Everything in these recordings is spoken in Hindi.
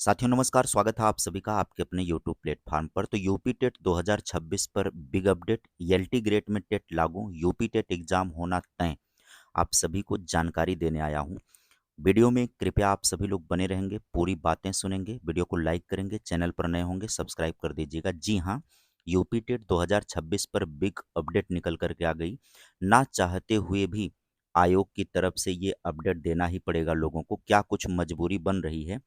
साथियों नमस्कार, स्वागत है आप सभी का आपके अपने यूट्यूब प्लेटफॉर्म पर। तो यूपी टेट 2026 पर बिग अपडेट, एलटी ग्रेड में टेट लागू, यूपी टेट एग्जाम होना तय, आप सभी को जानकारी देने आया हूं। वीडियो में कृपया आप सभी लोग बने रहेंगे, पूरी बातें सुनेंगे, वीडियो को लाइक करेंगे, चैनल पर नए होंगे सब्सक्राइब कर दीजिएगा। जी हाँ, यूपी टेट 2026 पर बिग अपडेट निकल करके आ गई। ना चाहते हुए भी आयोग की तरफ से ये अपडेट देना ही पड़ेगा लोगों को। क्या कुछ मजबूरी बन रही है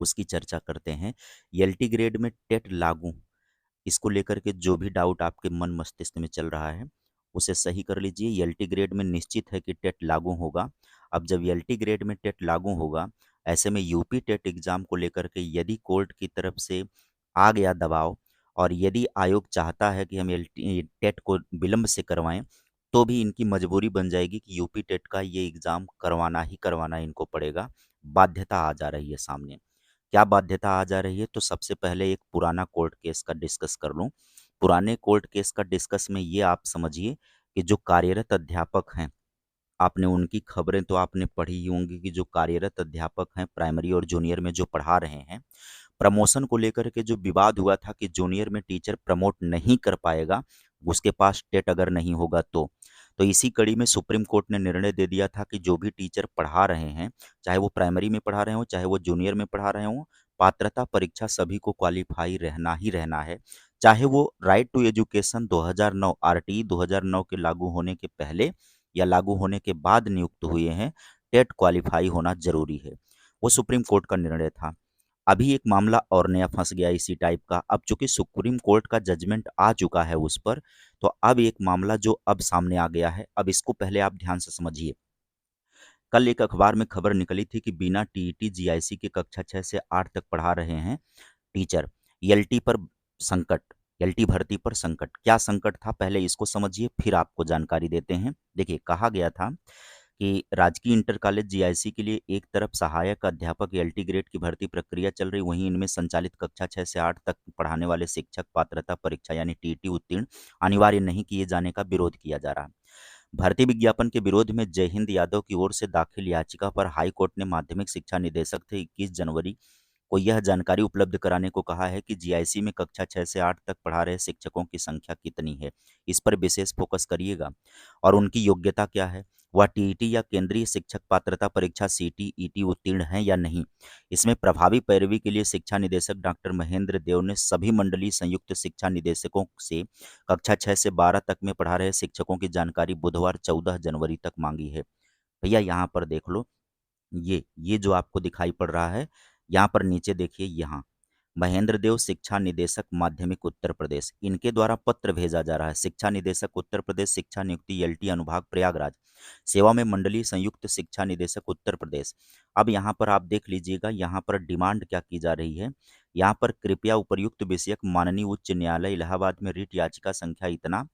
उसकी चर्चा करते हैं। एलटी ग्रेड में टेट लागू, इसको लेकर के जो भी डाउट आपके मन मस्तिष्क में चल रहा है उसे सही कर लीजिए। एलटी ग्रेड में निश्चित है कि टेट लागू होगा। अब जब एलटी ग्रेड में टेट लागू होगा, ऐसे में यूपी टेट एग्जाम को लेकर के यदि कोर्ट की तरफ से आ गया दबाव और यदि आयोग चाहता है कि हम एलटी टेट को विलंब से करवाएं, तो भी इनकी मजबूरी बन जाएगी कि यूपी टेट का ये एग्जाम करवाना ही करवाना इनको पड़ेगा। बाध्यता आ जा रही है सामने। क्या बाध्यता आ जा रही है? तो सबसे पहले एक पुराना कोर्ट केस का डिस्कस कर लूं। पुराने कोर्ट केस का डिस्कस में ये आप समझिए कि जो कार्यरत अध्यापक हैं, आपने उनकी खबरें तो आपने पढ़ी ही होंगी कि जो कार्यरत अध्यापक हैं प्राइमरी और जूनियर में जो पढ़ा रहे हैं, प्रमोशन को लेकर के जो विवाद हुआ था कि जूनियर में टीचर प्रमोट नहीं कर पाएगा उसके पास टेट अगर नहीं होगा तो इसी कड़ी में सुप्रीम कोर्ट ने निर्णय दे दिया था कि जो भी टीचर पढ़ा रहे हैं, चाहे वो प्राइमरी में पढ़ा रहे हो चाहे वो जूनियर में पढ़ा रहे हो, पात्रता परीक्षा सभी को क्वालिफाई रहना ही रहना है। चाहे वो राइट टू एजुकेशन 2009 आरटीई 2009 के लागू होने के पहले या लागू होने के बाद नियुक्त हुए हैं, टेट क्वालिफाई होना जरूरी है। वो सुप्रीम कोर्ट का निर्णय था। अभी एक मामला और नया फंस गया इसी टाइप का। अब चूंकि सुप्रीम कोर्ट का जजमेंट आ चुका है उस पर, तो अब एक मामला जो अब सामने आ गया है, अब इसको पहले आप ध्यान से समझिए। कल एक अखबार में खबर निकली थी कि बिना टीईटी जीआईसी के कक्षा 6 से 8 तक पढ़ा रहे हैं टीचर। एलटी पर संकट, एलटी भर्ती पर संकट। क्या संकट था पहले इसको समझिए, फिर आपको जानकारी देते हैं। देखिए, कहा गया था कि राजकीय इंटर कॉलेज जीआईसी के लिए एक तरफ सहायक अध्यापक एलटी ग्रेड की भर्ती प्रक्रिया चल रही, वहीं इनमें संचालित कक्षा 6 से 8 तक पढ़ाने वाले शिक्षक पात्रता परीक्षा यानी टीईटी उत्तीर्ण अनिवार्य नहीं किए जाने का विरोध किया जा रहा। भर्ती विज्ञापन के विरोध में जय हिंद यादव की ओर से दाखिल याचिका पर हाई कोर्ट ने माध्यमिक शिक्षा निदेशक थे 21 जनवरी को यह जानकारी उपलब्ध कराने को कहा है कि जीआईसी में कक्षा 6 से 8 तक पढ़ा रहे शिक्षकों की संख्या कितनी है, इस पर विशेष फोकस करिएगा। और उनकी योग्यता क्या है, वह टीईटी या केंद्रीय शिक्षक पात्रता परीक्षा सीटीईटी उत्तीर्ण है या नहीं। इसमें प्रभावी पैरवी के लिए शिक्षा निदेशक डॉक्टर महेंद्र देव ने सभी मंडलीय संयुक्त शिक्षा निदेशकों से कक्षा 6 से 12 तक में पढ़ा रहे शिक्षकों की जानकारी बुधवार 14 जनवरी तक मांगी है। भैया यहाँ पर देख लो, ये जो आपको दिखाई पड़ रहा है, यहाँ पर नीचे देखिए, यहाँ महेंद्र देव शिक्षा निदेशक माध्यमिक उत्तर प्रदेश, इनके द्वारा पत्र भेजा जा रहा है। शिक्षा निदेशक उत्तर प्रदेश, शिक्षा नियुक्ति एलटी अनुभाग प्रयागराज, सेवा में मंडलीय संयुक्त शिक्षा निदेशक उत्तर प्रदेश। अब यहाँ पर आप देख लीजिएगा, यहाँ पर डिमांड क्या की जा रही है। यहाँ पर कृपया उपर्युक्त विषयक माननीय उच्च न्यायालय इलाहाबाद में रिट याचिका संख्या इतना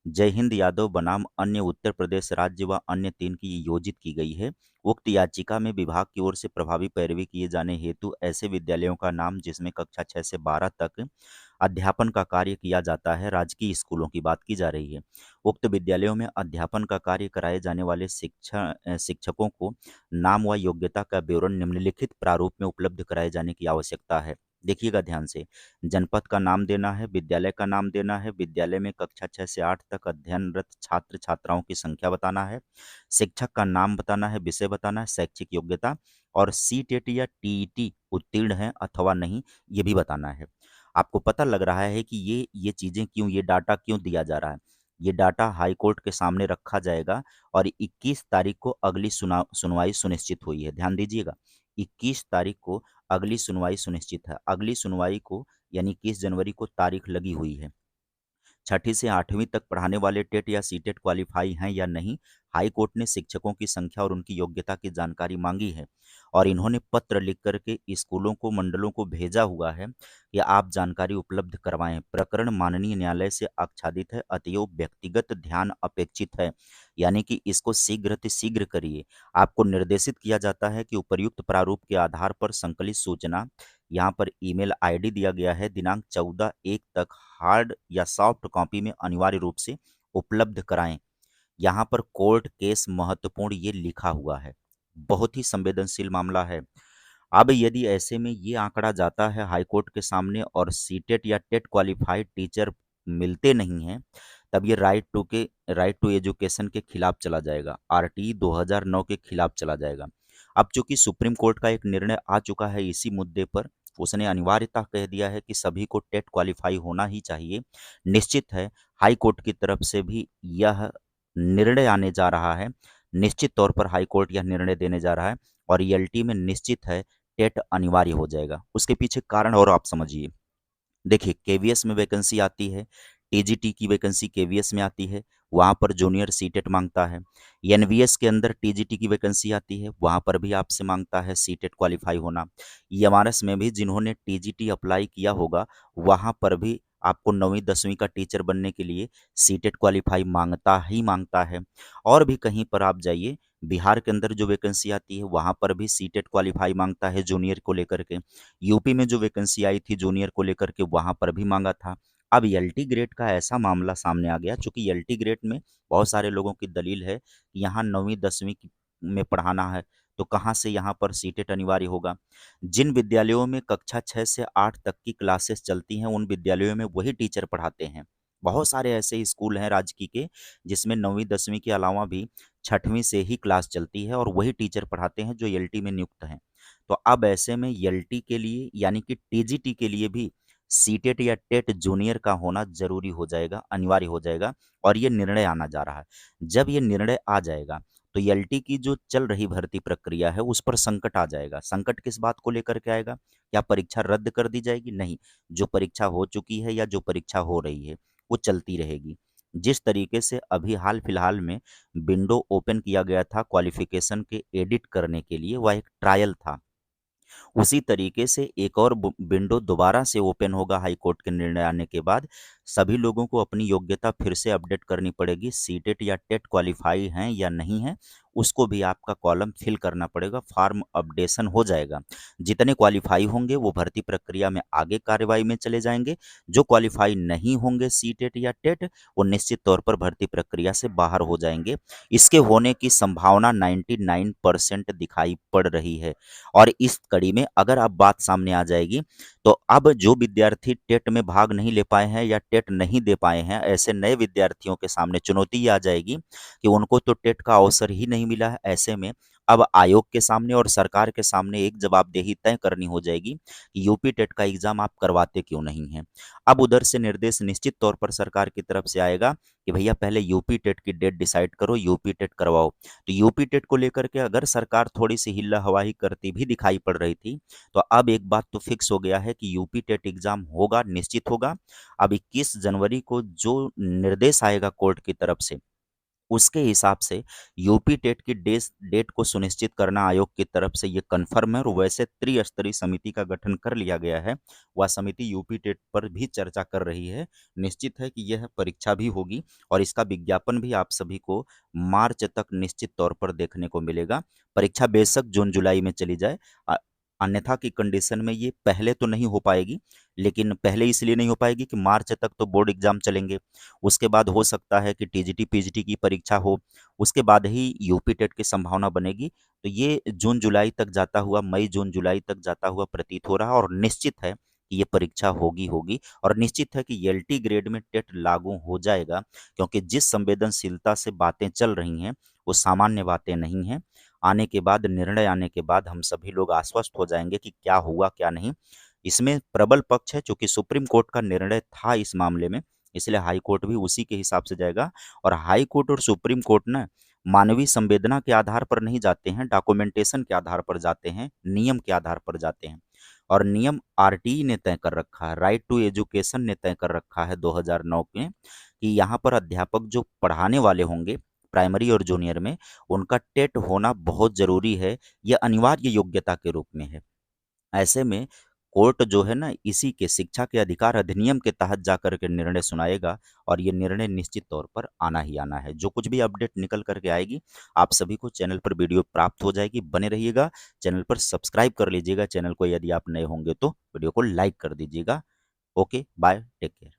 जय हिंद यादव बनाम अन्य उत्तर प्रदेश राज्य व अन्य 3 की योजित की गई है। उक्त याचिका में विभाग की ओर से प्रभावी पैरवी किए जाने हेतु ऐसे विद्यालयों का नाम जिसमें कक्षा 6 से 12 तक अध्यापन का कार्य किया जाता है, राजकीय स्कूलों की बात की जा रही है। उक्त विद्यालयों में अध्यापन का कार्य कराए जाने वाले शिक्षकों को नाम व योग्यता का विवरण निम्नलिखित प्रारूप में उपलब्ध कराए जाने की आवश्यकता है। देखिएगा ध्यान से, जनपद का नाम देना है, विद्यालय का नाम देना है, विद्यालय में कक्षा 6 से 8 तक अध्ययनरत छात्र छात्राओं की संख्या बताना है, शिक्षक का नाम बताना है, विषय बताना है, शैक्षिक योग्यता और सी टेट या टीईटी उत्तीर्ण है अथवा नहीं, ये भी बताना है। आपको पता लग रहा है कि ये चीज़ें क्यों, ये डाटा क्यों दिया जा रहा है। ये डाटा हाई कोर्ट के सामने रखा जाएगा और 21 तारीख को अगली सुनवाई सुनिश्चित हुई है। ध्यान दीजिएगा, 21 तारीख को अगली सुनवाई सुनिश्चित है। अगली सुनवाई को यानी 21 जनवरी को तारीख लगी हुई है। छठी से 8वीं तक पढ़ाने वाले टेट या सीटेट क्वालिफाई हैं या नहीं, हाई कोर्ट ने शिक्षकों की संख्या और उनकी योग्यता की जानकारी मांगी है और इन्होंने पत्र लिख करके स्कूलों को मंडलों को भेजा हुआ है कि आप जानकारी उपलब्ध करवाएं। प्रकरण माननीय न्यायालय से आच्छादित है, अतएव व्यक्तिगत ध्यान अपेक्षित है, यानी कि इसको शीघ्र करिए। आपको निर्देशित किया जाता है कि उपर्युक्त प्रारूप के आधार पर संकलित सूचना, यहाँ पर ईमेल आईडी दिया गया है, दिनांक 14/1 तक हार्ड या सॉफ्ट कॉपी में अनिवार्य रूप से उपलब्ध कराएं। यहाँ पर कोर्ट केस महत्वपूर्ण ये लिखा हुआ है, बहुत ही संवेदनशील मामला है। अब यदि ऐसे में ये आंकड़ा जाता है हाई कोर्ट के सामने और सीटेट या टेट क्वालिफाइड टीचर मिलते नहीं हैं, तब ये राइट टू एजुकेशन के खिलाफ चला जाएगा, आरटी 2009 के खिलाफ चला जाएगा। अब चूंकि सुप्रीम कोर्ट का एक निर्णय आ चुका है इसी मुद्दे पर, उसने अनिवार्यता कह दिया है कि सभी को टेट क्वालिफाई होना ही चाहिए। निश्चित है हाई कोर्ट की तरफ से भी यह निर्णय आने जा रहा है, निश्चित तौर पर हाई कोर्ट यह निर्णय देने जा रहा है, और ईएलटी में निश्चित है टेट अनिवार्य हो जाएगा। उसके पीछे कारण और आप समझिए। देखिए, केवीएस में वैकेंसी आती है, टीजीटी की वैकेंसी केवीएस में आती है, वहाँ पर जूनियर सीटेट मांगता है। एनवीएस के अंदर टीजीटी की वैकेंसी आती है, वहाँ पर भी आपसे मांगता है सीटेट क्वालिफाई होना। एमआरएस में भी जिन्होंने टीजीटी अप्लाई किया होगा, वहाँ पर भी आपको 9वीं 10वीं का टीचर बनने के लिए सीटेट क्वालिफाई मांगता ही मांगता है। और भी कहीं पर आप जाइए, बिहार के अंदर जो वैकेंसी आती है वहाँ पर भी सीटेट क्वालिफाई मांगता है जूनियर को लेकर के। यूपी में जो वैकेंसी आई थी जूनियर को लेकर के, वहाँ पर भी मांगा था। अब एलटी ग्रेड का ऐसा मामला सामने आ गया, चूंकि एलटी ग्रेड में बहुत सारे लोगों की दलील है कि यहाँ 9वीं 10वीं में पढ़ाना है, तो कहाँ से यहाँ पर सीटेट अनिवार्य होगा। जिन विद्यालयों में कक्षा 6 से 8 तक की क्लासेस चलती हैं, उन विद्यालयों में वही टीचर पढ़ाते हैं। बहुत सारे ऐसे स्कूल हैं राजकीय के जिसमें 9वीं 10वीं के अलावा भी 6वीं से ही क्लास चलती है और वही टीचर पढ़ाते हैं जो एलटी में नियुक्त हैं। तो अब ऐसे में एलटी के लिए यानी कि टीजीटी के लिए भी सीटेट या टेट जूनियर का होना जरूरी हो जाएगा, अनिवार्य हो जाएगा, और ये निर्णय आना जा रहा है। जब ये निर्णय आ जाएगा तो एलटी की जो चल रही भर्ती प्रक्रिया है उस पर संकट आ जाएगा। संकट किस बात को लेकर के आएगा? क्या परीक्षा रद्द कर दी जाएगी? नहीं, जो परीक्षा हो चुकी है या जो परीक्षा हो रही है वो चलती रहेगी। जिस तरीके से अभी हाल फिलहाल में विंडो ओपन किया गया था क्वालिफिकेशन के एडिट करने के लिए, वह एक ट्रायल था। उसी तरीके से एक और विंडो दोबारा से ओपन होगा हाई कोर्ट के निर्णय आने के बाद। सभी लोगों को अपनी योग्यता फिर से अपडेट करनी पड़ेगी, सीटेट या टेट क्वालिफाई हैं या नहीं है, उसको भी आपका कॉलम फिल करना पड़ेगा, फॉर्म अपडेशन हो जाएगा। जितने क्वालिफाई होंगे वो भर्ती प्रक्रिया में आगे कार्रवाई में चले जाएंगे, जो क्वालिफाई नहीं होंगे सीटेट या टेट, वो निश्चित तौर पर भर्ती प्रक्रिया से बाहर हो जाएंगे। इसके होने की संभावना 99% दिखाई पड़ रही है। और इस कड़ी में अगर अब बात सामने आ जाएगी, तो अब जो विद्यार्थी टेट में भाग नहीं ले पाए हैं या टेट नहीं दे पाए हैं, ऐसे नए विद्यार्थियों के सामने चुनौती आ जाएगी कि उनको तो टेट का अवसर ही नहीं मिला है। ऐसे में अब आयोग के सामने और सरकार के सामने एक जवाबदेही तय करनी हो जाएगी कि यूपी टेट का एग्जाम आप करवाते क्यों नहीं हैं। अब उधर से निर्देश निश्चित तौर पर सरकार की तरफ से आएगा कि भैया पहले यूपी टेट की डेट डिसाइड करो, यूपी टेट करवाओ। तो यूपी टेट को लेकर के अगर सरकार थोड़ी सी हिल्ला हवाही करती भी दिखाई पड़ रही थी, तो अब एक बात तो फिक्स हो गया है कि यूपी टेट एग्जाम होगा, निश्चित होगा। अब 21 जनवरी को जो निर्देश आएगा कोर्ट की तरफ से, उसके हिसाब से यूपी टेट की डेट को सुनिश्चित करना आयोग की तरफ से ये कन्फर्म है। और वैसे त्रिस्तरीय समिति का गठन कर लिया गया है, वह समिति यूपी टेट पर भी चर्चा कर रही है। निश्चित है कि यह परीक्षा भी होगी और इसका विज्ञापन भी आप सभी को मार्च तक निश्चित तौर पर देखने को मिलेगा। परीक्षा बेशक जून जुलाई में चली जाए, अन्यथा की कंडीशन में ये पहले तो नहीं हो पाएगी, लेकिन पहले इसलिए नहीं हो पाएगी कि मार्च तक तो बोर्ड एग्जाम चलेंगे। उसके बाद हो सकता है कि टीजीटी पीजीटी की परीक्षा हो, उसके बाद ही यूपी टेट की संभावना बनेगी। तो ये जून जुलाई तक जाता हुआ, मई जून जुलाई तक जाता हुआ प्रतीत हो रहा है, और निश्चित है कि ये परीक्षा होगी होगी और निश्चित है कि एलटी ग्रेड में टेट लागू हो जाएगा, क्योंकि जिस संवेदनशीलता से बातें चल रही हैं वो सामान्य बातें नहीं हैं। आने के बाद, निर्णय आने के बाद हम सभी लोग आश्वस्त हो जाएंगे कि क्या हुआ क्या नहीं। इसमें प्रबल पक्ष है, चूंकि सुप्रीम कोर्ट का निर्णय था इस मामले में, इसलिए हाई कोर्ट भी उसी के हिसाब से जाएगा। और हाई कोर्ट और सुप्रीम कोर्ट ना मानवीय संवेदना के आधार पर नहीं जाते हैं, डॉक्यूमेंटेशन के आधार पर जाते हैं, नियम के आधार पर जाते हैं। और नियम आरटीई ने तय कर रखा है, राइट टू एजुकेशन ने तय कर रखा है 2009 में, कि यहाँ पर अध्यापक जो पढ़ाने वाले होंगे प्राइमरी और जूनियर में, उनका टेट होना बहुत जरूरी है, यह अनिवार्य योग्यता के रूप में है। ऐसे में कोर्ट जो है ना, इसी के शिक्षा के अधिकार अधिनियम के तहत जाकर के निर्णय सुनाएगा, और ये निर्णय निश्चित तौर पर आना ही आना है। जो कुछ भी अपडेट निकल करके आएगी, आप सभी को चैनल पर वीडियो प्राप्त हो जाएगी। बने रहिएगा, चैनल पर सब्सक्राइब कर लीजिएगा, चैनल को यदि आप नए होंगे तो वीडियो को लाइक कर दीजिएगा। Okay, bye, take care.